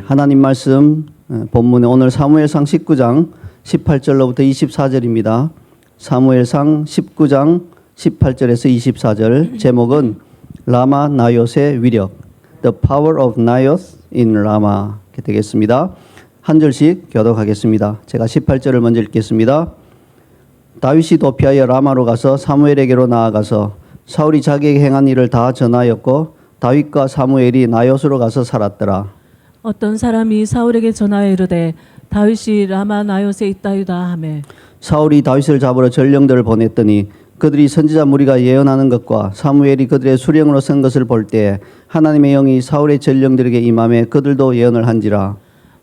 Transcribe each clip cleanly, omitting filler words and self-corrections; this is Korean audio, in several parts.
하나님 말씀 본문에 오늘 사무엘상 19장 18절로부터 24절입니다. 사무엘상 19장 18절에서 24절 제목은 라마 나요스의 위력 The Power of Naioth in Rama 이렇게 되겠습니다. 한 절씩 교독하겠습니다. 제가 18절을 먼저 읽겠습니다. 다윗이 도피하여 라마로 가서 사무엘에게로 나아가서 사울이 자기에게 행한 일을 다 전하였고 다윗과 사무엘이 나요스로 가서 살았더라. 어떤 사람이 사울에게 전하여 이르되 다윗이 라마 나요스에 있다유다 하매 사울이 다윗을 잡으러 전령들을 보냈더니 그들이 선지자 무리가 예언하는 것과 사무엘이 그들의 수령으로 쓴 것을 볼 때 하나님의 영이 사울의 전령들에게 임하매 그들도 예언을 한지라.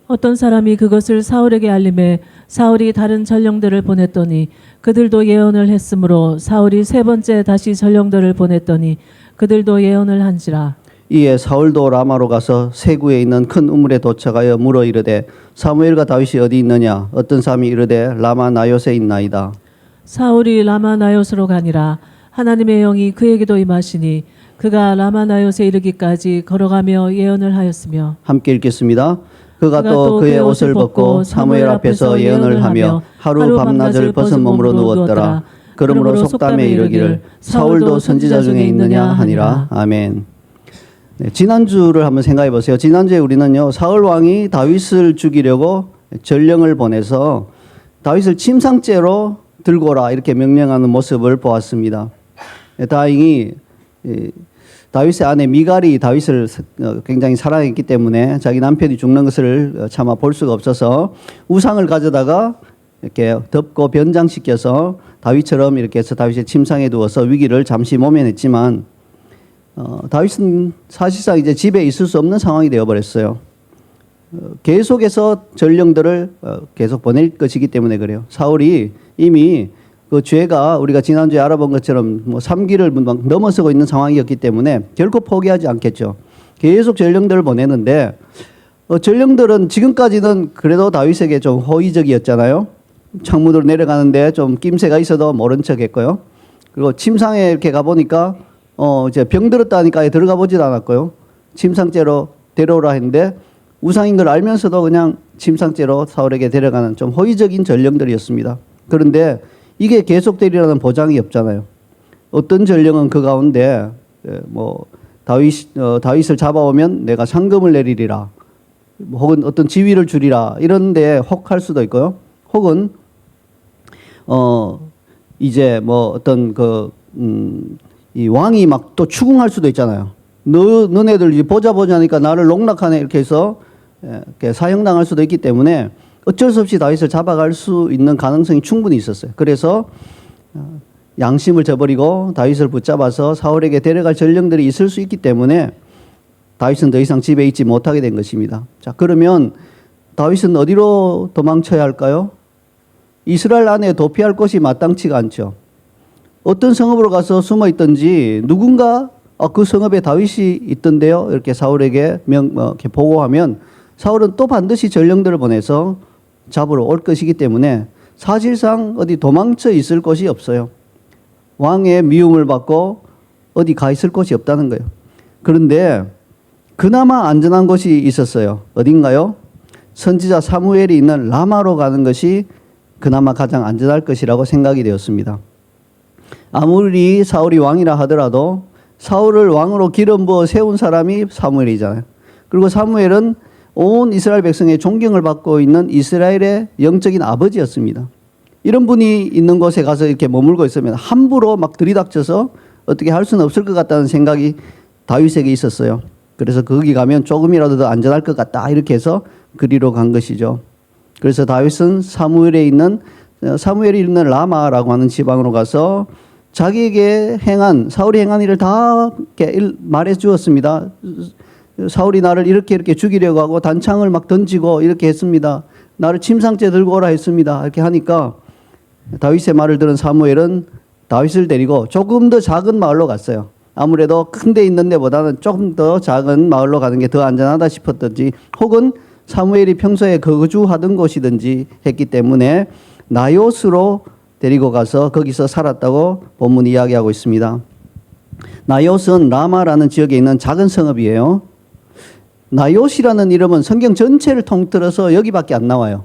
어떤 사람이 그것을 사울에게 알림해 사울이 다른 전령들을 보냈더니 그들도 예언을 했으므로 사울이 세 번째 다시 전령들을 보냈더니 그들도 예언을 한지라. 이에 사울도 라마로 가서 세구에 있는 큰 우물에 도착하여 물어 이르되 사무엘과 다윗이 어디 있느냐? 어떤 사람이 이르되 라마 나요스에 있나이다. 사울이 라마 나요스로 가니라. 하나님의 영이 그에게도 임하시니 그가 라마 나요스에 이르기까지 걸어가며 예언을 하였으며. 함께 읽겠습니다. 그가 또 그의 옷을 벗고 사무엘 앞에서 예언을 하며 하루 밤낮을 벗은 몸으로 누웠더라. 그러므로 속담에 이르기를 사울도 선지자 중에 있느냐 하니라. 아멘. 네, 지난주를 한번 생각해 보세요. 지난주에 우리는요, 사울 왕이 다윗을 죽이려고 전령을 보내서 다윗을 침상죄로 들고 오라 이렇게 명령하는 모습을 보았습니다. 다행히 다윗의 아내 미갈이 다윗을 굉장히 사랑했기 때문에 자기 남편이 죽는 것을 차마 볼 수가 없어서 우상을 가져다가 이렇게 덮고 변장시켜서 다윗처럼 이렇게 해서 다윗의 침상에 두어서 위기를 잠시 모면했지만 다윗은 사실상 이제 집에 있을 수 없는 상황이 되어버렸어요. 계속해서 전령들을 계속 보낼 것이기 때문에 그래요. 사울이 이미 그 죄가 우리가 지난주에 알아본 것처럼 뭐 3기를 넘어서고 있는 상황이었기 때문에 결코 포기하지 않겠죠. 계속 전령들을 보내는데 전령들은 지금까지는 그래도 다윗에게 좀 호의적이었잖아요. 창문으로 내려가는데 좀 낌새가 있어도 모른 척 했고요. 그리고 침상에 이렇게 가보니까 이제 병 들었다니까 아예 들어가 보지도 않았고요. 침상죄로 데려오라 했는데 우상인 걸 알면서도 그냥 침상죄로 사울에게 데려가는 좀 호의적인 전령들이었습니다. 그런데 이게 계속되리라는 보장이 없잖아요. 어떤 전령은 그 가운데 뭐 다윗을 잡아오면 내가 상금을 내리리라, 혹은 어떤 지위를 주리라 이런데 혹할 수도 있고요. 혹은 이제 뭐 어떤 이 왕이 막 또 추궁할 수도 있잖아요. 너네들 이제 보자 하니까 나를 농락하네 이렇게 해서 이렇게 사형당할 수도 있기 때문에 어쩔 수 없이 다윗을 잡아갈 수 있는 가능성이 충분히 있었어요. 그래서 양심을 저버리고 다윗을 붙잡아서 사울에게 데려갈 전령들이 있을 수 있기 때문에 다윗은 더 이상 집에 있지 못하게 된 것입니다. 자, 그러면 다윗은 어디로 도망쳐야 할까요? 이스라엘 안에 도피할 곳이 마땅치가 않죠. 어떤 성읍으로 가서 숨어 있든지 누군가 그 성읍에 다윗이 있던데요 이렇게 사울에게 이렇게 보고하면 사울은 또 반드시 전령들을 보내서 잡으러 올 것이기 때문에 사실상 어디 도망쳐 있을 곳이 없어요. 왕의 미움을 받고 어디 가 있을 곳이 없다는 거예요. 그런데 그나마 안전한 곳이 있었어요. 어딘가요? 선지자 사무엘이 있는 라마로 가는 것이 그나마 가장 안전할 것이라고 생각이 되었습니다. 아무리 사울이 왕이라 하더라도 사울을 왕으로 기름 부어 세운 사람이 사무엘이잖아요. 그리고 사무엘은 온 이스라엘 백성의 존경을 받고 있는 이스라엘의 영적인 아버지였습니다. 이런 분이 있는 곳에 가서 이렇게 머물고 있으면 함부로 막 들이닥쳐서 어떻게 할 수는 없을 것 같다는 생각이 다윗에게 있었어요. 그래서 거기 가면 조금이라도 더 안전할 것 같다 이렇게 해서 그리로 간 것이죠. 그래서 다윗은 사무엘이 있는 라마라고 하는 지방으로 가서 자기에게 사울이 행한 일을 다 말해 주었습니다. 사울이 나를 이렇게 죽이려고 하고 단창을 막 던지고 이렇게 했습니다. 나를 침상죄 들고 오라 했습니다. 이렇게 하니까 다윗의 말을 들은 사무엘은 다윗을 데리고 조금 더 작은 마을로 갔어요. 아무래도 큰 데 있는 데보다는 조금 더 작은 마을로 가는 게 더 안전하다 싶었든지 혹은 사무엘이 평소에 거주하던 곳이든지 했기 때문에 나요스로 데리고 가서 거기서 살았다고 본문이 이야기하고 있습니다. 나요스는 라마라는 지역에 있는 작은 성읍이에요. 나요시라는 이름은 성경 전체를 통틀어서 여기밖에 안 나와요.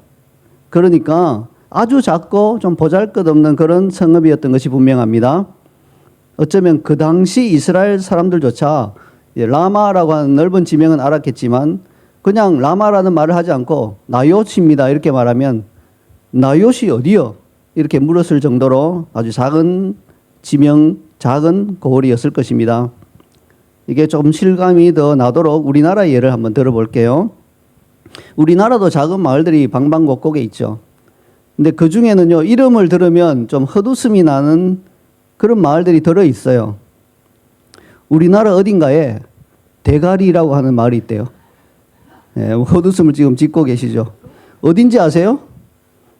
그러니까 아주 작고 좀 보잘것없는 그런 성읍이었던 것이 분명합니다. 어쩌면 그 당시 이스라엘 사람들조차 라마라고 하는 넓은 지명은 알았겠지만 그냥 라마라는 말을 하지 않고 나요시입니다 이렇게 말하면 나요시 어디요? 이렇게 물었을 정도로 아주 작은 지명, 작은 고을이었을 것입니다. 이게 좀 실감이 더 나도록 우리나라 예를 한번 들어볼게요. 우리나라도 작은 마을들이 방방곡곡에 있죠. 근데 그 중에는요, 이름을 들으면 좀 헛웃음이 나는 그런 마을들이 들어 있어요. 우리나라 어딘가에 대가리라고 하는 마을이 있대요. 예, 헛웃음을 지금 짓고 계시죠. 어딘지 아세요?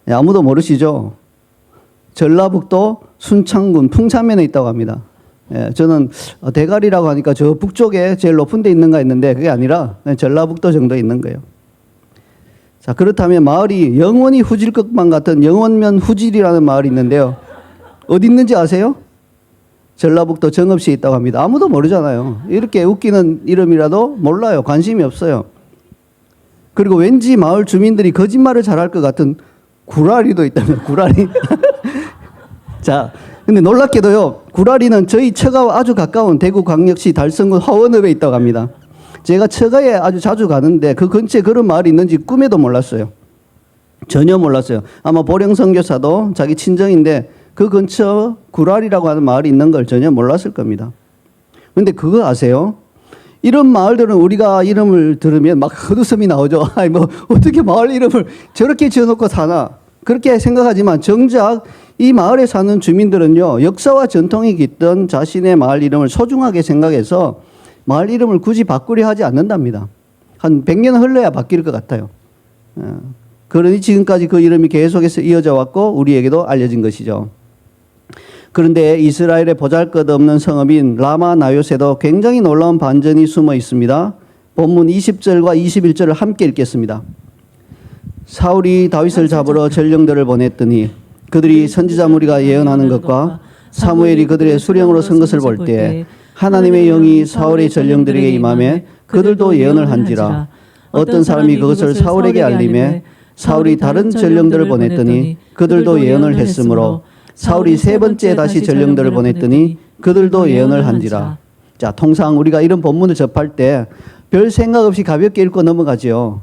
예, 아무도 모르시죠? 전라북도 순창군 풍산면에 있다고 합니다. 예, 저는 대가리라고 하니까 저 북쪽에 제일 높은 데 있는가 했는데 그게 아니라 전라북도 정도에 있는 거예요. 자, 그렇다면 마을이 영원히 후질 것만 같은 영원면 후질이라는 마을이 있는데요. 어디 있는지 아세요? 전라북도 정읍시에 있다고 합니다. 아무도 모르잖아요. 이렇게 웃기는 이름이라도 몰라요. 관심이 없어요. 그리고 왠지 마을 주민들이 거짓말을 잘할 것 같은 구라리도 있다면 구라리. 자, 근데 놀랍게도요, 구라리는 저희 처가와 아주 가까운 대구광역시 달성군 화원읍에 있다고 합니다. 제가 처가에 아주 자주 가는데 그 근처에 그런 마을이 있는지 꿈에도 몰랐어요. 전혀 몰랐어요. 아마 보령 선교사도 자기 친정인데 그 근처 구라리라고 하는 마을이 있는 걸 전혀 몰랐을 겁니다. 그런데 그거 아세요? 이런 마을들은 우리가 이름을 들으면 막 헛웃음이 나오죠. 아니 뭐 어떻게 마을 이름을 저렇게 지어놓고 사나 그렇게 생각하지만 정작 이 마을에 사는 주민들은요, 역사와 전통이 깃든 자신의 마을 이름을 소중하게 생각해서 마을 이름을 굳이 바꾸려 하지 않는답니다. 한 100년 흘러야 바뀔 것 같아요. 그러니 지금까지 그 이름이 계속해서 이어져 왔고 우리에게도 알려진 것이죠. 그런데 이스라엘의 보잘것없는 성읍인 라마 나요세도 굉장히 놀라운 반전이 숨어 있습니다. 본문 20절과 21절을 함께 읽겠습니다. 사울이 다윗을 잡으러 전령들을 보냈더니 그들이 선지자 무리가 예언하는 것과 사무엘이 그들의 수령으로 선 것을 볼 때 하나님의 영이 사울의 전령들에게 임하매 그들도 예언을 한지라. 어떤 사람이 그것을 사울에게 알림해 사울이 다른 전령들을 보냈더니 그들도 예언을 했으므로 사울이 세 번째 다시 전령들을 보냈더니 그들도 예언을 한지라. 자, 통상 우리가 이런 본문을 접할 때 별 생각 없이 가볍게 읽고 넘어가죠.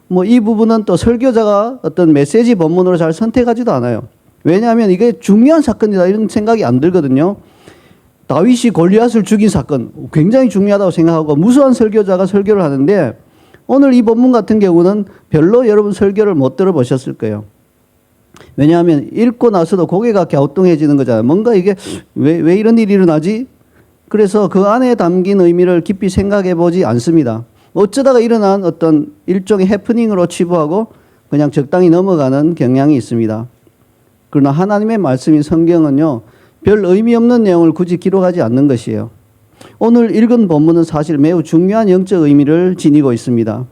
뭐 이 부분은 또 설교자가 어떤 메시지 본문으로 잘 선택하지도 않아요. 왜냐하면 이게 중요한 사건이다 이런 생각이 안 들거든요. 다윗이 골리앗을 죽인 사건 굉장히 중요하다고 생각하고 무수한 설교자가 설교를 하는데 오늘 이 본문 같은 경우는 별로 여러분 설교를 못 들어보셨을 거예요. 왜냐하면 읽고 나서도 고개가 갸우뚱해지는 거잖아요. 뭔가 이게 왜 이런 일이 일어나지? 그래서 그 안에 담긴 의미를 깊이 생각해 보지 않습니다. 어쩌다가 일어난 어떤 일종의 해프닝으로 치부하고 그냥 적당히 넘어가는 경향이 있습니다. 그러나 하나님의 말씀인 성경은요, 별 의미 없는 내용을 굳이 기록하지 않는 것이에요. 오늘 읽은 본문은 사실 매우 중요한 영적 의미를 지니고 있습니다.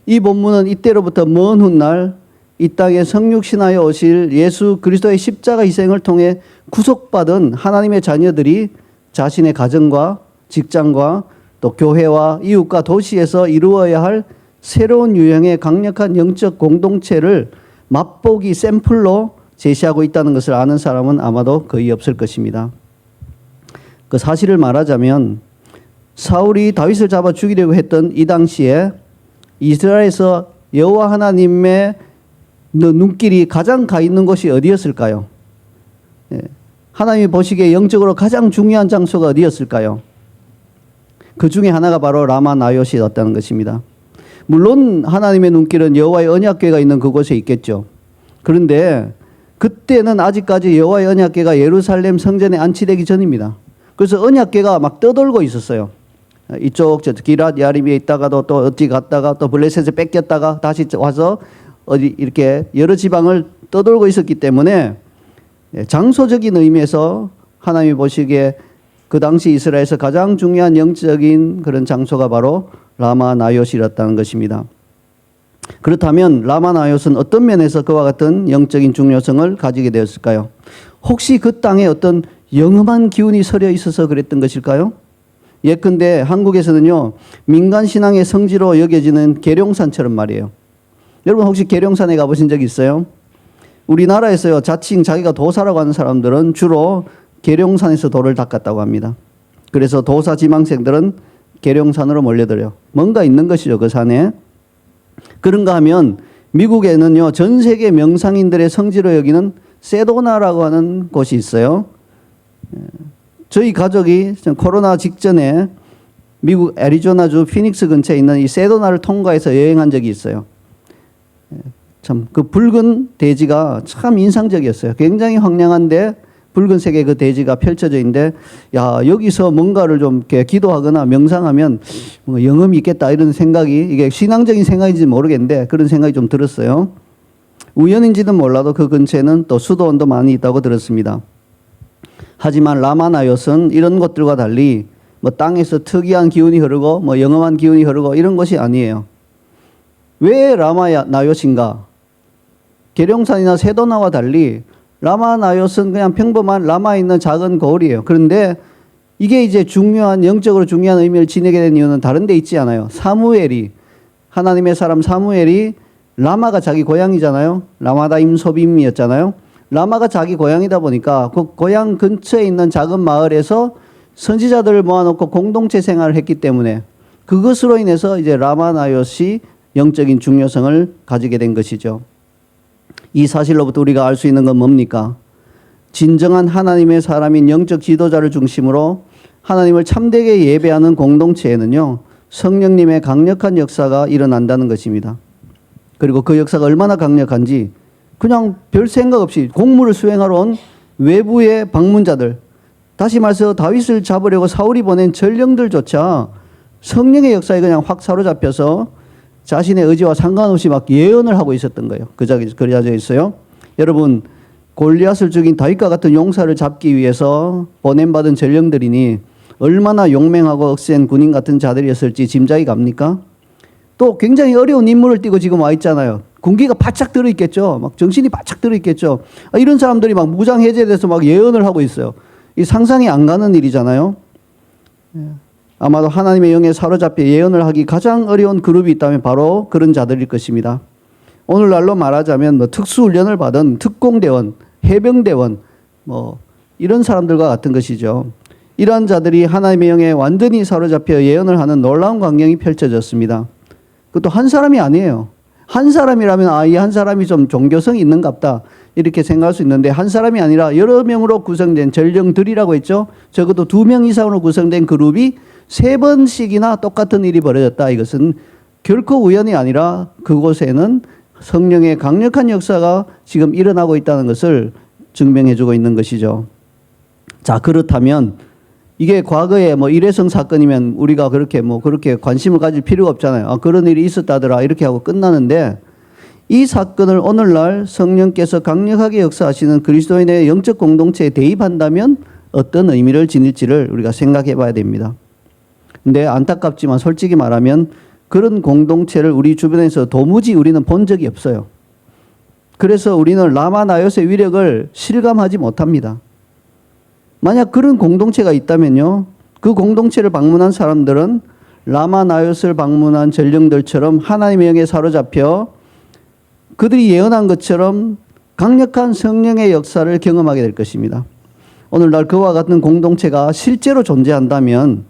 이 본문은 이때로부터 먼 훗날 이 땅에 성육신하여 오실 예수 그리스도의 십자가 희생을 통해 구속받은 하나님의 자녀들이 자신의 가정과 직장과 또 교회와 이웃과 도시에서 이루어야 할 새로운 유형의 강력한 영적 공동체를 맛보기 샘플로 제시하고 있다는 것을 아는 사람은 아마도 거의 없을 것입니다. 그 사실을 말하자면 사울이 다윗을 잡아 죽이려고 했던 이 당시에 이스라엘에서 여호와 하나님의 눈길이 가장 가 있는 곳이 어디였을까요? 하나님이 보시기에 영적으로 가장 중요한 장소가 어디였을까요? 그 중에 하나가 바로 라마 나요시였다는 것입니다. 물론 하나님의 눈길은 여호와의 언약궤가 있는 그곳에 있겠죠. 그런데 그때는 아직까지 여호와의 언약궤가 예루살렘 성전에 안치되기 전입니다. 그래서 언약궤가 막 떠돌고 있었어요. 이쪽 저 기랏 야림에 있다가도 또 어디 갔다가 또 블레셋에 뺏겼다가 다시 와서 어디 이렇게 여러 지방을 떠돌고 있었기 때문에 장소적인 의미에서 하나님이 보시기에 그 당시 이스라엘에서 가장 중요한 영적인 그런 장소가 바로 라마 나요시였다는 것입니다. 그렇다면 라마 나요스는 어떤 면에서 그와 같은 영적인 중요성을 가지게 되었을까요? 혹시 그 땅에 어떤 영험한 기운이 서려 있어서 그랬던 것일까요? 예컨대 한국에서는요, 민간 신앙의 성지로 여겨지는 계룡산처럼 말이에요. 여러분 혹시 계룡산에 가보신 적 있어요? 우리나라에서요, 자칭 자기가 도사라고 하는 사람들은 주로 계룡산에서 돌을 닦았다고 합니다. 그래서 도사 지망생들은 계룡산으로 몰려들어요. 뭔가 있는 것이죠, 그 산에. 그런가 하면 미국에는요, 전 세계 명상인들의 성지로 여기는 세도나라고 하는 곳이 있어요. 저희 가족이 코로나 직전에 미국 애리조나주 피닉스 근처에 있는 이 세도나를 통과해서 여행한 적이 있어요. 참 그 붉은 대지가 참 인상적이었어요. 굉장히 황량한데 붉은색의 그 대지가 펼쳐져 있는데, 야, 여기서 뭔가를 좀 이렇게 기도하거나 명상하면 뭔가 영험이 있겠다 이런 생각이, 이게 신앙적인 생각인지 모르겠는데 그런 생각이 좀 들었어요. 우연인지는 몰라도 그 근처에는 또 수도원도 많이 있다고 들었습니다. 하지만 라마나요스는 이런 것들과 달리 뭐 땅에서 특이한 기운이 흐르고 뭐 영험한 기운이 흐르고 이런 것이 아니에요. 왜 라마나요스인가? 계룡산이나 세도나와 달리 라마나요스는 그냥 평범한 라마에 있는 작은 거울이에요. 그런데 이게 이제 중요한, 영적으로 중요한 의미를 지니게 된 이유는 다른 데 있지 않아요. 사무엘이, 하나님의 사람 사무엘이 라마가 자기 고향이잖아요. 라마다임 소빔이었잖아요. 라마가 자기 고향이다 보니까 그 고향 근처에 있는 작은 마을에서 선지자들을 모아놓고 공동체 생활을 했기 때문에 그것으로 인해서 이제 라마나요시 영적인 중요성을 가지게 된 것이죠. 이 사실로부터 우리가 알 수 있는 건 뭡니까? 진정한 하나님의 사람인 영적 지도자를 중심으로 하나님을 참되게 예배하는 공동체에는요, 성령님의 강력한 역사가 일어난다는 것입니다. 그리고 그 역사가 얼마나 강력한지 그냥 별 생각 없이 공무를 수행하러 온 외부의 방문자들, 다시 말해서 다윗을 잡으려고 사울이 보낸 전령들조차 성령의 역사에 그냥 확 사로잡혀서 자신의 의지와 상관없이 막 예언을 하고 있었던 거예요. 그려져 있어요. 여러분, 골리앗을 죽인 다윗과 같은 용사를 잡기 위해서 보냄받은 전령들이니 얼마나 용맹하고 억센 군인 같은 자들이었을지 짐작이 갑니까? 또 굉장히 어려운 임무를 띠고 지금 와 있잖아요. 군기가 바짝 들어있겠죠. 막 정신이 바짝 들어있겠죠. 이런 사람들이 막 무장 해제돼서 막 예언을 하고 있어요. 이 상상이 안 가는 일이잖아요. 아마도 하나님의 영에 사로잡혀 예언을 하기 가장 어려운 그룹이 있다면 바로 그런 자들일 것입니다. 오늘날로 말하자면 뭐 특수훈련을 받은 특공대원, 해병대원, 뭐 이런 사람들과 같은 것이죠. 이러한 자들이 하나님의 영에 완전히 사로잡혀 예언을 하는 놀라운 광경이 펼쳐졌습니다. 그것도 한 사람이 아니에요. 한 사람이라면 이 한 사람이 좀 종교성이 있는갑다 이렇게 생각할 수 있는데, 한 사람이 아니라 여러 명으로 구성된 전령들이라고 했죠. 적어도 2명 이상으로 구성된 그룹이 3번씩이나 똑같은 일이 벌어졌다. 이것은 결코 우연이 아니라 그곳에는 성령의 강력한 역사가 지금 일어나고 있다는 것을 증명해주고 있는 것이죠. 자, 그렇다면 이게 과거에 뭐 일회성 사건이면 우리가 그렇게 관심을 가질 필요가 없잖아요. 그런 일이 있었다더라 이렇게 하고 끝나는데, 이 사건을 오늘날 성령께서 강력하게 역사하시는 그리스도인의 영적 공동체에 대입한다면 어떤 의미를 지닐지를 우리가 생각해 봐야 됩니다. 근데 안타깝지만 솔직히 말하면 그런 공동체를 우리 주변에서 도무지 우리는 본 적이 없어요. 그래서 우리는 라마나요스의 위력을 실감하지 못합니다. 만약 그런 공동체가 있다면요, 그 공동체를 방문한 사람들은 라마나요스를 방문한 전령들처럼 하나님의 영에 사로잡혀 그들이 예언한 것처럼 강력한 성령의 역사를 경험하게 될 것입니다. 오늘날 그와 같은 공동체가 실제로 존재한다면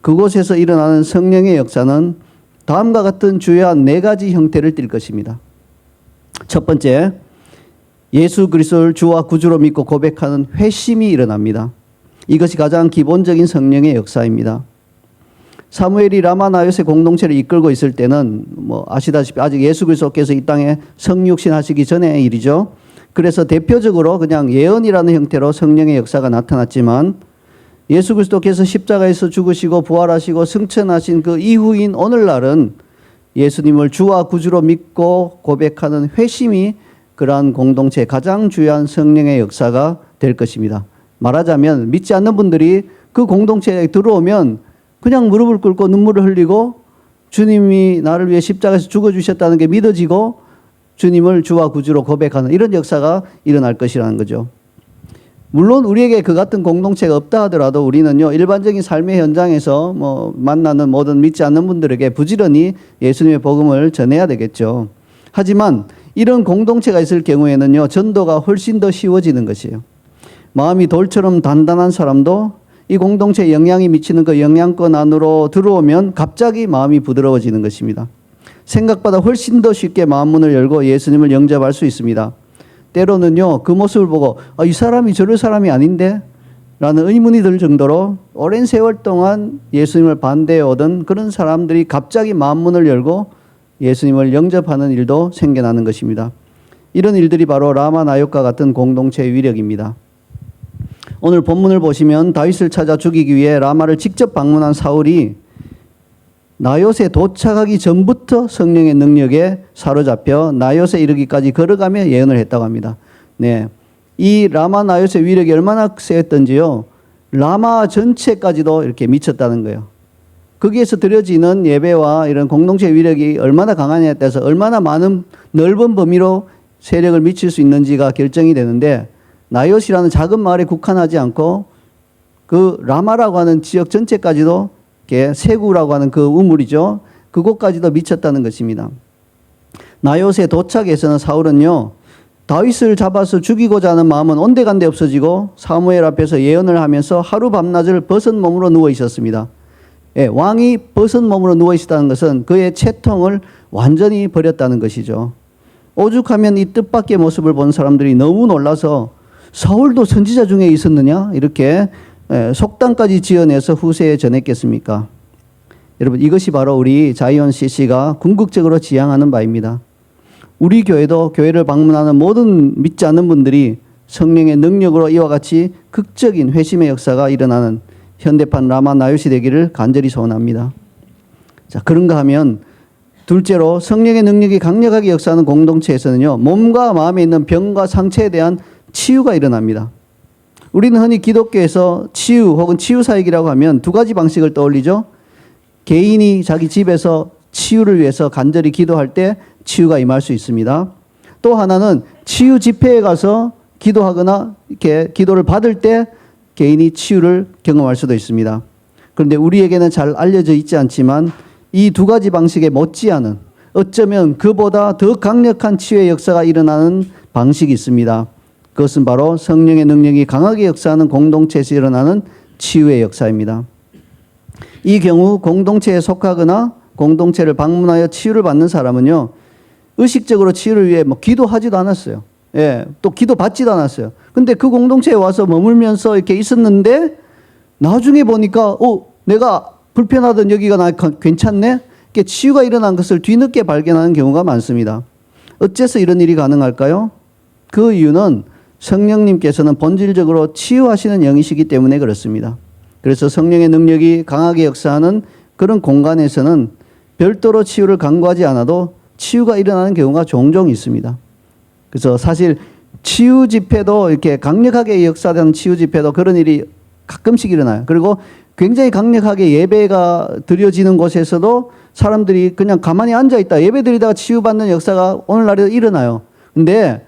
그곳에서 일어나는 성령의 역사는 다음과 같은 주요한 4가지 형태를 띨 것입니다. 첫 번째, 예수 그리스도를 주와 구주로 믿고 고백하는 회심이 일어납니다. 이것이 가장 기본적인 성령의 역사입니다. 사무엘이 라마나요스의 공동체를 이끌고 있을 때는 뭐 아시다시피 아직 예수 그리스도께서 이 땅에 성육신 하시기 전의 일이죠. 그래서 대표적으로 그냥 예언이라는 형태로 성령의 역사가 나타났지만, 예수 그리스도께서 십자가에서 죽으시고 부활하시고 승천하신 그 이후인 오늘날은 예수님을 주와 구주로 믿고 고백하는 회심이 그러한 공동체의 가장 중요한 성령의 역사가 될 것입니다. 말하자면 믿지 않는 분들이 그 공동체에 들어오면 그냥 무릎을 꿇고 눈물을 흘리고 주님이 나를 위해 십자가에서 죽어주셨다는 게 믿어지고 주님을 주와 구주로 고백하는 이런 역사가 일어날 것이라는 거죠. 물론 우리에게 그 같은 공동체가 없다 하더라도 우리는요, 일반적인 삶의 현장에서 뭐 만나는 모든 믿지 않는 분들에게 부지런히 예수님의 복음을 전해야 되겠죠. 하지만 이런 공동체가 있을 경우에는요, 전도가 훨씬 더 쉬워지는 것이에요. 마음이 돌처럼 단단한 사람도 이 공동체에 영향이 미치는 그 영향권 안으로 들어오면 갑자기 마음이 부드러워지는 것입니다. 생각보다 훨씬 더 쉽게 마음 문을 열고 예수님을 영접할 수 있습니다. 때로는요, 그 모습을 보고 이 사람이 저럴 사람이 아닌데? 라는 의문이 들 정도로 오랜 세월 동안 예수님을 반대해 오던 그런 사람들이 갑자기 마음 문을 열고 예수님을 영접하는 일도 생겨나는 것입니다. 이런 일들이 바로 라마 나욥과 같은 공동체의 위력입니다. 오늘 본문을 보시면 다윗을 찾아 죽이기 위해 라마를 직접 방문한 사울이 나요스에 도착하기 전부터 성령의 능력에 사로잡혀 나요스에 이르기까지 걸어가며 예언을 했다고 합니다. 네, 이 라마 나요스의 위력이 얼마나 세했던지요, 라마 전체까지도 이렇게 미쳤다는 거예요. 거기에서 드려지는 예배와 이런 공동체의 위력이 얼마나 강하냐에 따라서 얼마나 많은 넓은 범위로 세력을 미칠 수 있는지가 결정이 되는데, 나요스라는 작은 마을에 국한하지 않고 그 라마라고 하는 지역 전체까지도, 세구라고 하는 그 우물이죠, 그곳까지도 미쳤다는 것입니다. 나요스에 도착해서는 사울은요, 다윗을 잡아서 죽이고자 하는 마음은 온데간데 없어지고 사무엘 앞에서 예언을 하면서 하루 밤낮을 벗은 몸으로 누워 있었습니다. 예, 왕이 벗은 몸으로 누워 있었다는 것은 그의 채통을 완전히 버렸다는 것이죠. 오죽하면 이 뜻밖의 모습을 본 사람들이 너무 놀라서 사울도 선지자 중에 있었느냐? 이렇게 속담까지 지어내서 후세에 전했겠습니까? 여러분, 이것이 바로 우리 자이언 CC가 궁극적으로 지향하는 바입니다. 우리 교회도 교회를 방문하는 모든 믿지 않는 분들이 성령의 능력으로 이와 같이 극적인 회심의 역사가 일어나는 현대판 라마 나요시 되기를 간절히 소원합니다. 자, 그런가 하면 둘째로 성령의 능력이 강력하게 역사하는 공동체에서는요, 몸과 마음에 있는 병과 상처에 대한 치유가 일어납니다. 우리는 흔히 기독교에서 치유 혹은 치유사역이라고 하면 두 가지 방식을 떠올리죠. 개인이 자기 집에서 치유를 위해서 간절히 기도할 때 치유가 임할 수 있습니다. 또 하나는 치유 집회에 가서 기도하거나 이렇게 기도를 받을 때 개인이 치유를 경험할 수도 있습니다. 그런데 우리에게는 잘 알려져 있지 않지만 이 두 가지 방식에 못지않은, 어쩌면 그보다 더 강력한 치유의 역사가 일어나는 방식이 있습니다. 그것은 바로 성령의 능력이 강하게 역사하는 공동체에서 일어나는 치유의 역사입니다. 이 경우 공동체에 속하거나 공동체를 방문하여 치유를 받는 사람은요, 의식적으로 치유를 위해 뭐 기도하지도 않았어요. 예, 또 기도 받지도 않았어요. 근데 그 공동체에 와서 머물면서 이렇게 있었는데 나중에 보니까 내가 불편하던 여기가 나 괜찮네? 이렇게 치유가 일어난 것을 뒤늦게 발견하는 경우가 많습니다. 어째서 이런 일이 가능할까요? 그 이유는 성령님께서는 본질적으로 치유하시는 영이시기 때문에 그렇습니다. 그래서 성령의 능력이 강하게 역사하는 그런 공간에서는 별도로 치유를 강구하지 않아도 치유가 일어나는 경우가 종종 있습니다. 그래서 사실 치유 집회도, 이렇게 강력하게 역사되는 치유 집회도 그런 일이 가끔씩 일어나요. 그리고 굉장히 강력하게 예배가 드려지는 곳에서도 사람들이 그냥 가만히 앉아있다 예배 드리다가 치유받는 역사가 오늘날에도 일어나요. 근데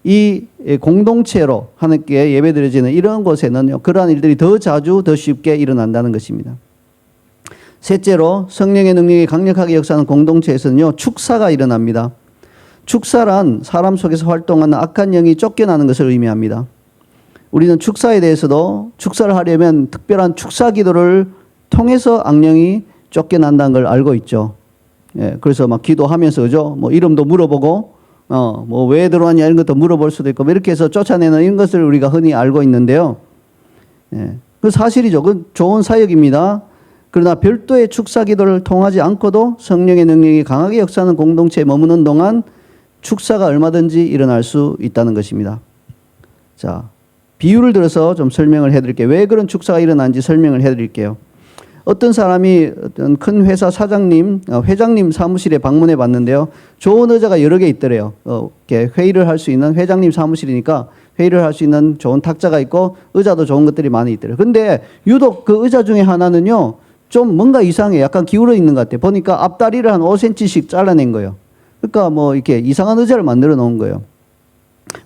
이 공동체로 하나님께 예배 드려지는 이런 곳에는요, 그러한 일들이 더 자주 더 쉽게 일어난다는 것입니다. 셋째로 성령의 능력이 강력하게 역사하는 공동체에서는요, 축사가 일어납니다. 축사란 사람 속에서 활동하는 악한 영이 쫓겨나는 것을 의미합니다. 우리는 축사에 대해서도 축사를 하려면 특별한 축사 기도를 통해서 악령이 쫓겨난다는 걸 알고 있죠. 예, 그래서 막 기도하면서, 그죠? 뭐 이름도 물어보고, 뭐 왜 들어왔냐 이런 것도 물어볼 수도 있고, 뭐 이렇게 해서 쫓아내는 이런 것을 우리가 흔히 알고 있는데요. 예, 그 사실이죠. 그 좋은 사역입니다. 그러나 별도의 축사 기도를 통하지 않고도 성령의 능력이 강하게 역사하는 공동체에 머무는 동안 축사가 얼마든지 일어날 수 있다는 것입니다. 자, 비유를 들어서 좀 설명을 해드릴게요. 왜 그런 축사가 일어나는지 설명을 해드릴게요. 어떤 사람이 어떤 큰 회사 사장님, 회장님 사무실에 방문해 봤는데요. 좋은 의자가 여러 개 있더래요. 이렇게 회의를 할 수 있는, 회장님 사무실이니까 회의를 할 수 있는 좋은 탁자가 있고 의자도 좋은 것들이 많이 있더래요. 근데 유독 그 의자 중에 하나는요, 좀 뭔가 이상해. 약간 기울어 있는 것 같아요. 보니까 앞다리를 한 5cm씩 잘라낸 거예요. 그러니까 뭐 이렇게 이상한 의자를 만들어 놓은 거예요.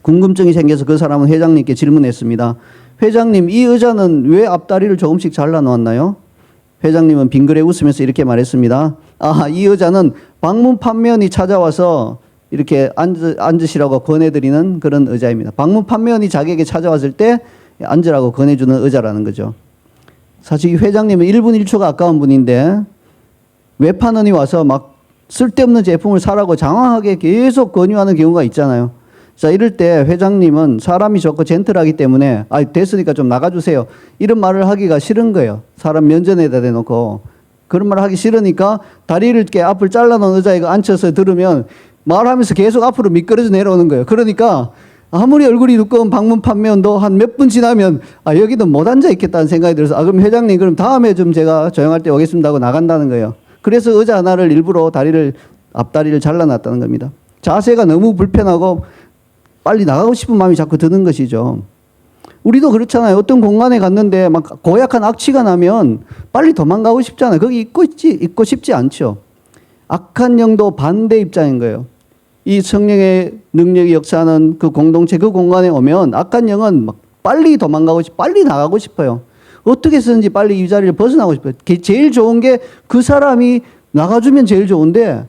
궁금증이 생겨서 그 사람은 회장님께 질문했습니다. 회장님, 이 의자는 왜 앞다리를 조금씩 잘라놓았나요? 회장님은 빙그레 웃으면서 이렇게 말했습니다. 아, 이 의자는 방문 판매원이 찾아와서 이렇게 앉으시라고 권해드리는 그런 의자입니다. 방문 판매원이 자기에게 찾아왔을 때 앉으라고 권해주는 의자라는 거죠. 사실 이 회장님은 1분 1초가 아까운 분인데 외판원이 와서 막 쓸데없는 제품을 사라고 장황하게 계속 권유하는 경우가 있잖아요. 자, 이럴 때 회장님은 사람이 좋고 젠틀하기 때문에 됐으니까 좀 나가주세요. 이런 말을 하기가 싫은 거예요. 사람 면전에다 대놓고. 그런 말을 하기 싫으니까 다리를 이렇게 앞을 잘라놓은 의자에 앉혀서 들으면 말하면서 계속 앞으로 미끄러져 내려오는 거예요. 그러니까 아무리 얼굴이 두꺼운 방문 판매원도 한 몇 분 지나면 여기도 못 앉아 있겠다는 생각이 들어서 그럼 회장님 그럼 다음에 좀 제가 조용할 때 오겠습니다 하고 나간다는 거예요. 그래서 의자 하나를 일부러 앞다리를 잘라놨다는 겁니다. 자세가 너무 불편하고 빨리 나가고 싶은 마음이 자꾸 드는 것이죠. 우리도 그렇잖아요. 어떤 공간에 갔는데 막 고약한 악취가 나면 빨리 도망가고 싶잖아요. 거기 있고 싶지 않죠. 악한 영도 반대 입장인 거예요. 이 성령의 능력이 역사하는 그 공동체, 그 공간에 오면 악한 영은 막 빨리 빨리 나가고 싶어요. 어떻게 해서든지 빨리 이 자리를 벗어나고 싶어요. 제일 좋은 게 그 사람이 나가주면 제일 좋은데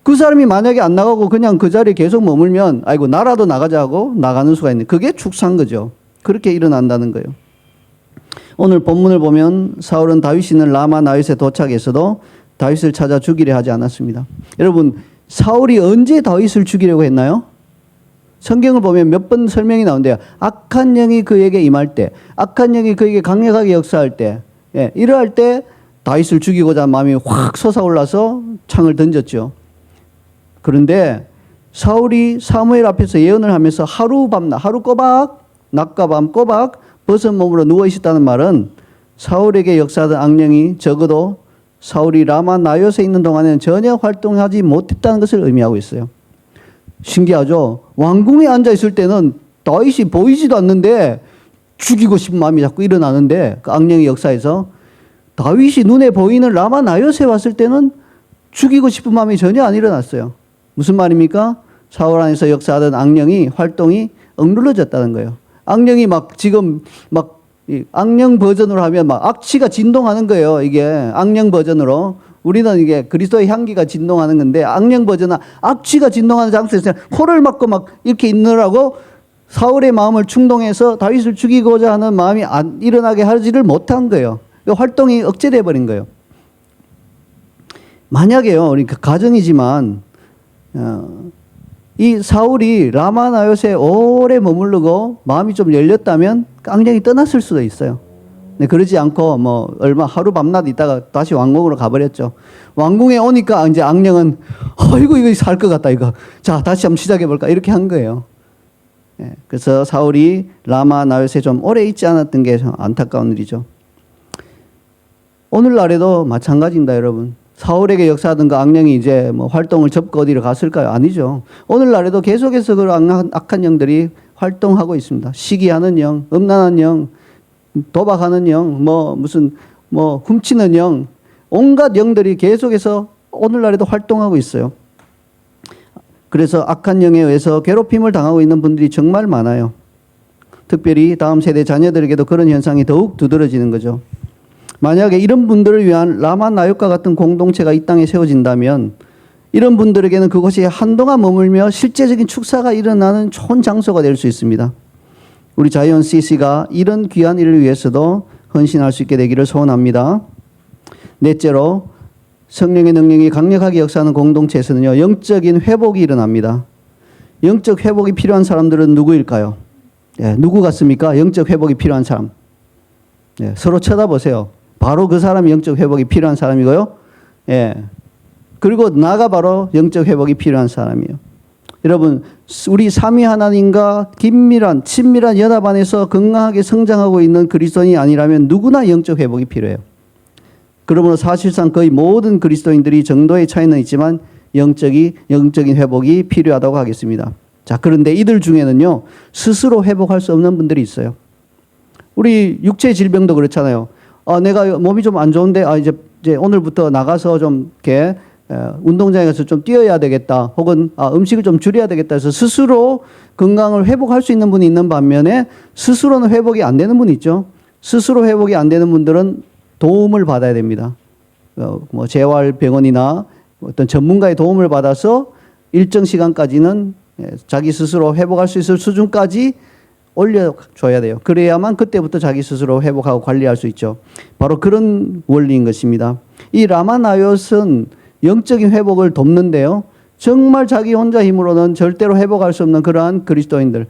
그 사람이 만약에 안 나가고 그냥 그 자리에 계속 머물면 아이고 나라도 나가자고 나가는 수가 있는 그게 축사인 거죠. 그렇게 일어난다는 거예요. 오늘 본문을 보면 사울은 다윗이 있는 라마 나윗에 도착해서도 다윗을 찾아 죽이려 하지 않았습니다. 여러분 사울이 언제 다윗을 죽이려고 했나요? 성경을 보면 몇 번 설명이 나오는데요. 악한 영이 그에게 임할 때, 악한 영이 그에게 강력하게 역사할 때, 이러할 때 다윗을 죽이고자 마음이 확 솟아올라서 창을 던졌죠. 그런데 사울이 사무엘 앞에서 예언을 하면서 하루 꼬박, 낮과 밤 꼬박 벗은 몸으로 누워 있었다는 말은 사울에게 역사하던 악령이 적어도 사울이 라마 나요스에 있는 동안에는 전혀 활동하지 못했다는 것을 의미하고 있어요. 신기하죠? 왕궁에 앉아 있을 때는 다윗이 보이지도 않는데 죽이고 싶은 마음이 자꾸 일어나는데 그 악령의 역사에서 다윗이 눈에 보이는 라마 나요스에 왔을 때는 죽이고 싶은 마음이 전혀 안 일어났어요. 무슨 말입니까? 사울 안에서 역사하던 악령이 활동이 억눌러졌다는 거예요. 악령이 악령 버전으로 하면 막 악취가 진동하는 거예요. 이게 악령 버전으로. 우리는 이게 그리스도의 향기가 진동하는 건데 악령 버전은 악취가 진동하는 장소에서 코를 막고 막 이렇게 있느라고 사울의 마음을 충동해서 다윗을 죽이고자 하는 마음이 안 일어나게 하지를 못한 거예요. 활동이 억제돼 버린 거예요. 만약에요, 우리 가정이지만 이 사울이 라마나요스에 오래 머무르고 마음이 좀 열렸다면 악령이 떠났을 수도 있어요. 네, 그러지 않고 얼마 하루 밤낮 있다가 다시 왕궁으로 가버렸죠. 왕궁에 오니까 이제 악령은 이거 살 것 같다 이거. 자 다시 한번 시작해 볼까 이렇게 한 거예요. 네, 그래서 사울이 라마나요스에 좀 오래 있지 않았던 게 좀 안타까운 일이죠. 오늘날에도 마찬가지입니다, 여러분. 사울에게 역사하던 그 악령이 이제 활동을 접고 어디로 갔을까요? 아니죠. 오늘날에도 계속해서 그런 악한 영들이 활동하고 있습니다. 시기하는 영, 음란한 영, 도박하는 영, 훔치는 영, 온갖 영들이 계속해서 오늘날에도 활동하고 있어요. 그래서 악한 영에 의해서 괴롭힘을 당하고 있는 분들이 정말 많아요. 특별히 다음 세대 자녀들에게도 그런 현상이 더욱 두드러지는 거죠. 만약에 이런 분들을 위한 라마나요과 같은 공동체가 이 땅에 세워진다면 이런 분들에게는 그곳이 한동안 머물며 실제적인 축사가 일어나는 좋은 장소가 될 수 있습니다. 우리 자이언 CC가 이런 귀한 일을 위해서도 헌신할 수 있게 되기를 소원합니다. 넷째로 성령의 능력이 강력하게 역사하는 공동체에서는요, 영적인 회복이 일어납니다. 영적 회복이 필요한 사람들은 누구일까요? 누구 같습니까? 영적 회복이 필요한 사람. 서로 쳐다보세요. 바로 그 사람이 영적 회복이 필요한 사람이고요. 그리고 나가 바로 영적 회복이 필요한 사람이에요. 여러분, 우리 삼위 하나님과 긴밀한 친밀한 연합 안에서 건강하게 성장하고 있는 그리스도인이 아니라면 누구나 영적 회복이 필요해요. 그러므로 사실상 거의 모든 그리스도인들이 정도의 차이는 있지만 영적인 회복이 필요하다고 하겠습니다. 자, 그런데 이들 중에는요, 스스로 회복할 수 없는 분들이 있어요. 우리 육체 질병도 그렇잖아요. 내가 몸이 좀 안 좋은데 이제 오늘부터 나가서 좀 이렇게 운동장에 가서 좀 뛰어야 되겠다. 혹은 음식을 좀 줄여야 되겠다 해서 스스로 건강을 회복할 수 있는 분이 있는 반면에 스스로는 회복이 안 되는 분이 있죠. 스스로 회복이 안 되는 분들은 도움을 받아야 됩니다. 뭐 재활병원이나 어떤 전문가의 도움을 받아서 일정 시간까지는 자기 스스로 회복할 수 있을 수준까지 올려줘야 돼요. 그래야만 그때부터 자기 스스로 회복하고 관리할 수 있죠. 바로 그런 원리인 것입니다. 이 라마나요스는 영적인 회복을 돕는데요. 정말 자기 혼자 힘으로는 절대로 회복할 수 없는 그러한 그리스도인들,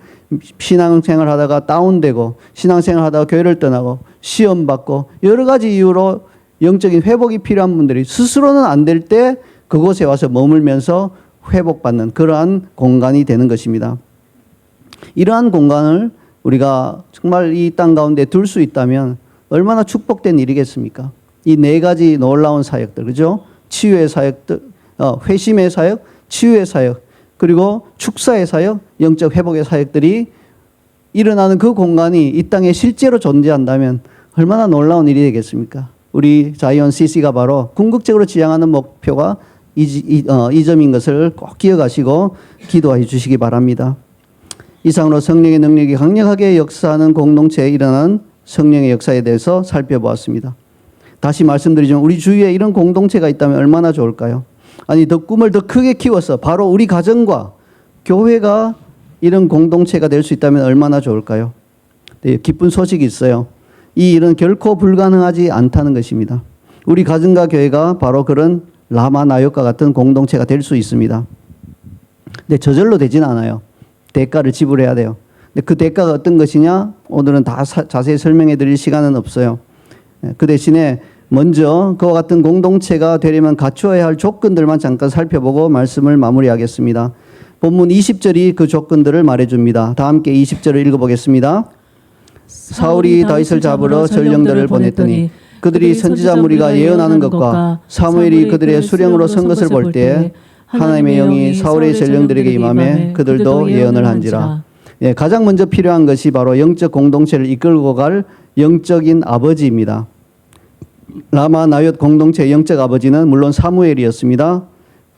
신앙생활 하다가 다운되고 신앙생활 하다가 교회를 떠나고 시험 받고 여러 가지 이유로 영적인 회복이 필요한 분들이 스스로는 안 될 때 그곳에 와서 머물면서 회복받는 그러한 공간이 되는 것입니다. 이러한 공간을 우리가 정말 이 땅 가운데 둘 수 있다면 얼마나 축복된 일이겠습니까? 이 네 가지 놀라운 사역들, 그죠? 치유의 사역들, 회심의 사역, 치유의 사역, 그리고 축사의 사역, 영적 회복의 사역들이 일어나는 그 공간이 이 땅에 실제로 존재한다면 얼마나 놀라운 일이 되겠습니까? 우리 자이언 CC가 바로 궁극적으로 지향하는 목표가 이 점인 것을 꼭 기억하시고 기도해 주시기 바랍니다. 이상으로 성령의 능력이 강력하게 역사하는 공동체에 일어난 성령의 역사에 대해서 살펴보았습니다. 다시 말씀드리지만 우리 주위에 이런 공동체가 있다면 얼마나 좋을까요? 아니, 더 꿈을 더 크게 키워서 바로 우리 가정과 교회가 이런 공동체가 될 수 있다면 얼마나 좋을까요? 네, 기쁜 소식이 있어요. 이 일은 결코 불가능하지 않다는 것입니다. 우리 가정과 교회가 바로 그런 라마나요과 같은 공동체가 될 수 있습니다. 근데 저절로 되진 않아요. 대가를 지불해야 돼요. 근데 그 대가가 어떤 것이냐? 오늘은 다 자세히 설명해 드릴 시간은 없어요. 그 대신에 먼저 그와 같은 공동체가 되려면 갖추어야 할 조건들만 잠깐 살펴보고 말씀을 마무리하겠습니다. 본문 20절이 그 조건들을 말해줍니다. 다 함께 20절을 읽어보겠습니다. 사울이 다윗을 잡으러 전령들을 보냈더니 그들이 선지자 무리가 예언하는 것과 사무엘이 그들의 수령으로 선 것을 볼 때 하나님의 영이 사울의 전령들에게 임하매 그들도 예언을 한지라. 예, 가장 먼저 필요한 것이 바로 영적 공동체를 이끌고 갈 영적인 아버지입니다. 라마나얏 공동체의 영적 아버지는 물론 사무엘이었습니다.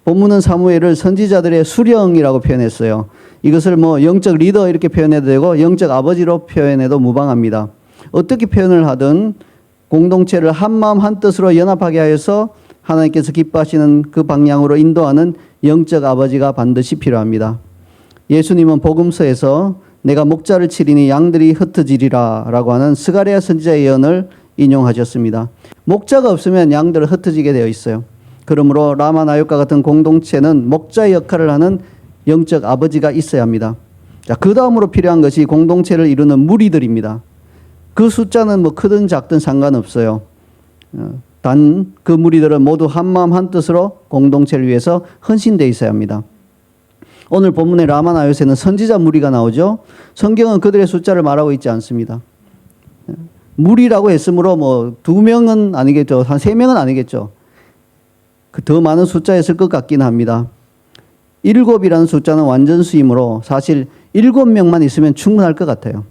본문은 사무엘을 선지자들의 수령이라고 표현했어요. 이것을 뭐 영적 리더 이렇게 표현해도 되고 영적 아버지로 표현해도 무방합니다. 어떻게 표현을 하든 공동체를 한 마음 한 뜻으로 연합하게 하여서 하나님께서 기뻐하시는 그 방향으로 인도하는 영적 아버지가 반드시 필요합니다. 예수님은 복음서에서 내가 목자를 치리니 양들이 흩어지리라 라고 하는 스가랴 선지자의 예언을 인용하셨습니다. 목자가 없으면 양들은 흩어지게 되어 있어요. 그러므로 라마나얏과 같은 공동체는 목자의 역할을 하는 영적 아버지가 있어야 합니다. 자, 그 다음으로 필요한 것이 공동체를 이루는 무리들입니다. 그 숫자는 뭐 크든 작든 상관없어요. 단 그 무리들은 모두 한 마음 한 뜻으로 공동체를 위해서 헌신되어 있어야 합니다. 오늘 본문의 라마나얏에는 선지자 무리가 나오죠. 성경은 그들의 숫자를 말하고 있지 않습니다. 무리라고 했으므로 뭐 2명은 아니겠죠. 한 3명은 아니겠죠. 더 많은 숫자였을 것 같긴 합니다. 7이라는 숫자는 완전수이므로 사실 7명만 있으면 충분할 것 같아요.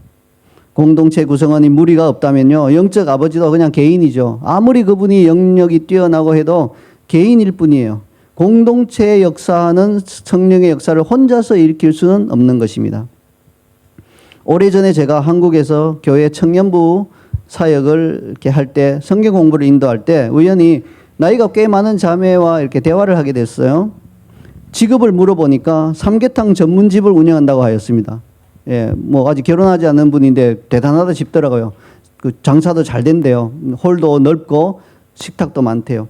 공동체 구성원이 무리가 없다면요, 영적 아버지도 그냥 개인이죠. 아무리 그분이 영역이 뛰어나고 해도 개인일 뿐이에요. 공동체의 역사는 성령의 역사를 혼자서 일으킬 수는 없는 것입니다. 오래전에 제가 한국에서 교회 청년부 사역을 이렇게 할 때, 성경 공부를 인도할 때 우연히 나이가 꽤 많은 자매와 이렇게 대화를 하게 됐어요. 직업을 물어보니까 삼계탕 전문집을 운영한다고 하였습니다. 예, 뭐 아직 결혼하지 않은 분인데 대단하다 싶더라고요. 그 장사도 잘 된대요. 홀도 넓고 식탁도 많대요.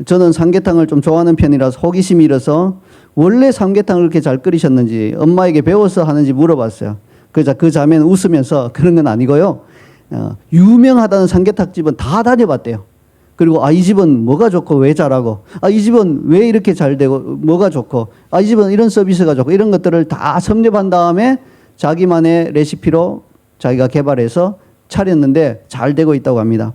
저는 삼계탕을 좀 좋아하는 편이라서 호기심이 일어서 원래 삼계탕을 그렇게 잘 끓이셨는지 엄마에게 배워서 하는지 물어봤어요. 그 자매는 웃으면서 그런 건 아니고요. 유명하다는 삼계탕집은 다 다녀봤대요. 그리고 이 집은 뭐가 좋고 왜 잘하고, 이 집은 왜 이렇게 잘 되고 뭐가 좋고, 이 집은 이런 서비스가 좋고, 이런 것들을 다 섭렵한 다음에 자기만의 레시피로 자기가 개발해서 차렸는데 잘 되고 있다고 합니다.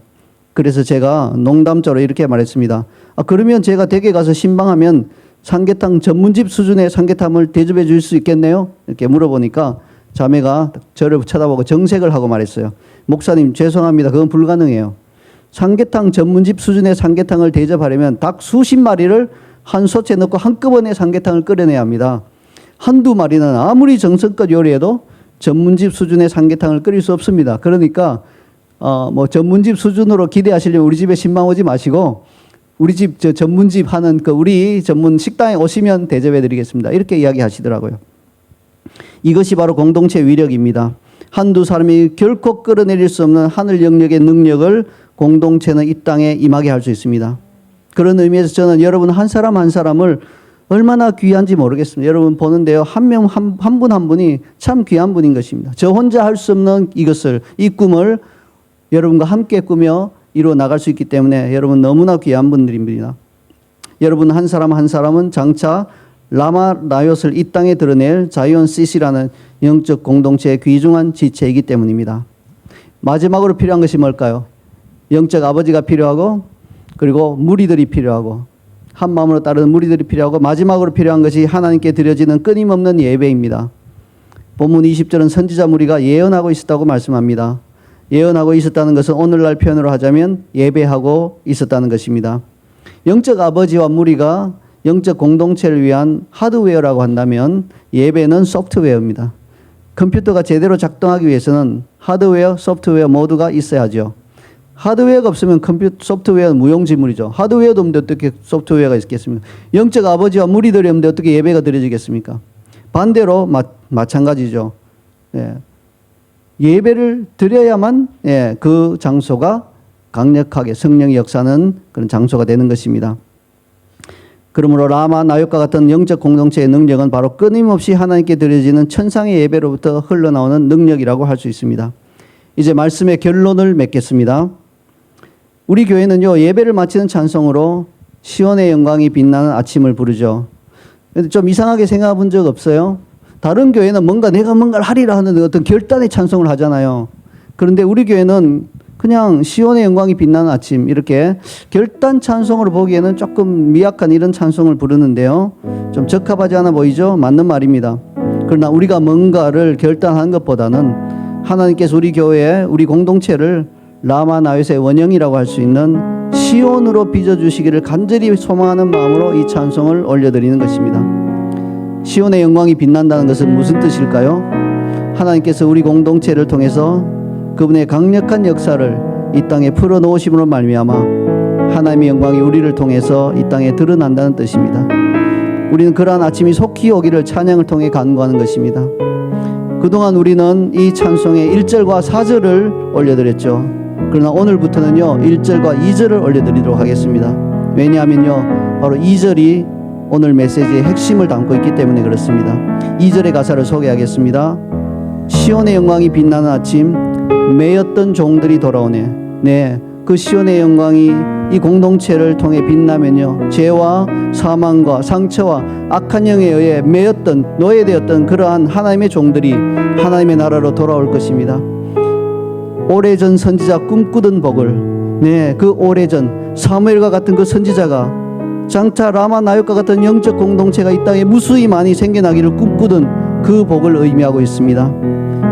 그래서 제가 농담조로 이렇게 말했습니다. 그러면 제가 댁에 가서 신방하면 삼계탕 전문집 수준의 삼계탕을 대접해 줄 수 있겠네요? 이렇게 물어보니까 자매가 저를 쳐다보고 정색을 하고 말했어요. 목사님 죄송합니다. 그건 불가능해요. 삼계탕 전문집 수준의 삼계탕을 대접하려면 닭 수십 마리를 한 솥에 넣고 한꺼번에 삼계탕을 끓여내야 합니다. 한두 마리는 아무리 정성껏 요리해도 전문집 수준의 삼계탕을 끓일 수 없습니다. 그러니까 뭐 전문집 수준으로 기대하시려면 우리 집에 신망 오지 마시고 우리 집 전문집 하는 우리 전문 식당에 오시면 대접해 드리겠습니다. 이렇게 이야기하시더라고요. 이것이 바로 공동체 위력입니다. 한두 사람이 결코 끌어내릴 수 없는 하늘 영역의 능력을 공동체는 이 땅에 임하게 할 수 있습니다. 그런 의미에서 저는 여러분 한 사람 한 사람을 얼마나 귀한지 모르겠습니다. 여러분 보는데요. 한 명, 한 분 한 분이 참 귀한 분인 것입니다. 저 혼자 할 수 없는 이 꿈을 여러분과 함께 꾸며 이루어 나갈 수 있기 때문에 여러분 너무나 귀한 분들입니다. 여러분 한 사람 한 사람은 장차 라마 나얏을 이 땅에 드러낼 자이언 시시라는 영적 공동체의 귀중한 지체이기 때문입니다. 마지막으로 필요한 것이 뭘까요? 영적 아버지가 필요하고 그리고 무리들이 필요하고 한 마음으로 따르는 무리들이 필요하고 마지막으로 필요한 것이 하나님께 드려지는 끊임없는 예배입니다. 본문 20절은 선지자 무리가 예언하고 있었다고 말씀합니다. 예언하고 있었다는 것은 오늘날 표현으로 하자면 예배하고 있었다는 것입니다. 영적 아버지와 무리가 영적 공동체를 위한 하드웨어라고 한다면 예배는 소프트웨어입니다. 컴퓨터가 제대로 작동하기 위해서는 하드웨어, 소프트웨어 모두가 있어야죠. 하드웨어가 없으면 소프트웨어는 무용지물이죠. 하드웨어도 없는데 어떻게 소프트웨어가 있겠습니까? 영적 아버지와 무리들이 없는데 어떻게 예배가 드려지겠습니까? 반대로 마찬가지죠. 예. 예배를 드려야만 그 장소가 강력하게 성령의 역사는 그런 장소가 되는 것입니다. 그러므로 라마 나얏과 같은 영적 공동체의 능력은 바로 끊임없이 하나님께 드려지는 천상의 예배로부터 흘러나오는 능력이라고 할 수 있습니다. 이제 말씀의 결론을 맺겠습니다. 우리 교회는요, 예배를 마치는 찬송으로 시온의 영광이 빛나는 아침을 부르죠. 근데 좀 이상하게 생각해 본 적 없어요? 다른 교회는 내가 뭔가를 하리라 하는 어떤 결단의 찬송을 하잖아요. 그런데 우리 교회는 그냥 시온의 영광이 빛나는 아침 이렇게 결단 찬송으로 보기에는 조금 미약한 이런 찬송을 부르는데요. 좀 적합하지 않아 보이죠? 맞는 말입니다. 그러나 우리가 뭔가를 결단한 것보다는 하나님께서 우리 교회에 우리 공동체를 라마 나얏의 원형이라고 할 수 있는 시온으로 빚어주시기를 간절히 소망하는 마음으로 이 찬송을 올려드리는 것입니다. 시온의 영광이 빛난다는 것은 무슨 뜻일까요? 하나님께서 우리 공동체를 통해서 그분의 강력한 역사를 이 땅에 풀어놓으심으로 말미암아 하나님의 영광이 우리를 통해서 이 땅에 드러난다는 뜻입니다. 우리는 그러한 아침이 속히 오기를 찬양을 통해 간구하는 것입니다. 그동안 우리는 이 찬송의 1절과 4절을 올려드렸죠. 그러나 오늘부터는요 1절과 2절을 올려드리도록 하겠습니다. 왜냐하면요 바로 2절이 오늘 메시지의 핵심을 담고 있기 때문에 그렇습니다. 2절의 가사를 소개하겠습니다. 시온의 영광이 빛나는 아침 매였던 종들이 돌아오네. 네, 그 시온의 영광이 이 공동체를 통해 빛나면요 죄와 사망과 상처와 악한 영에 의해 매였던 노예되었던 그러한 하나님의 종들이 하나님의 나라로 돌아올 것입니다. 오래전 선지자 꿈꾸던 복을 그 오래전 사무엘과 같은 그 선지자가 장차 라마 나얏과 같은 영적 공동체가 이 땅에 무수히 많이 생겨나기를 꿈꾸던 그 복을 의미하고 있습니다.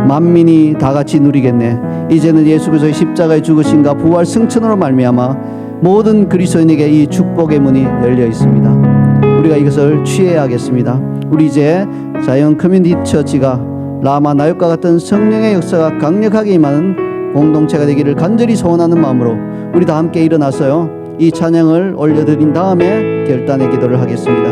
만민이 다 같이 누리겠네. 이제는 예수 그리스도의 십자가의 죽으심과 부활 승천으로 말미암아 모든 그리스도인에게 이 축복의 문이 열려 있습니다. 우리가 이것을 취해야 하겠습니다. 우리 이제 자이언 커뮤니티 처치가 라마 나얏과 같은 성령의 역사가 강력하게 임하는 공동체가 되기를 간절히 소원하는 마음으로 우리 다 함께 일어나서요 이 찬양을 올려드린 다음에 결단의 기도를 하겠습니다.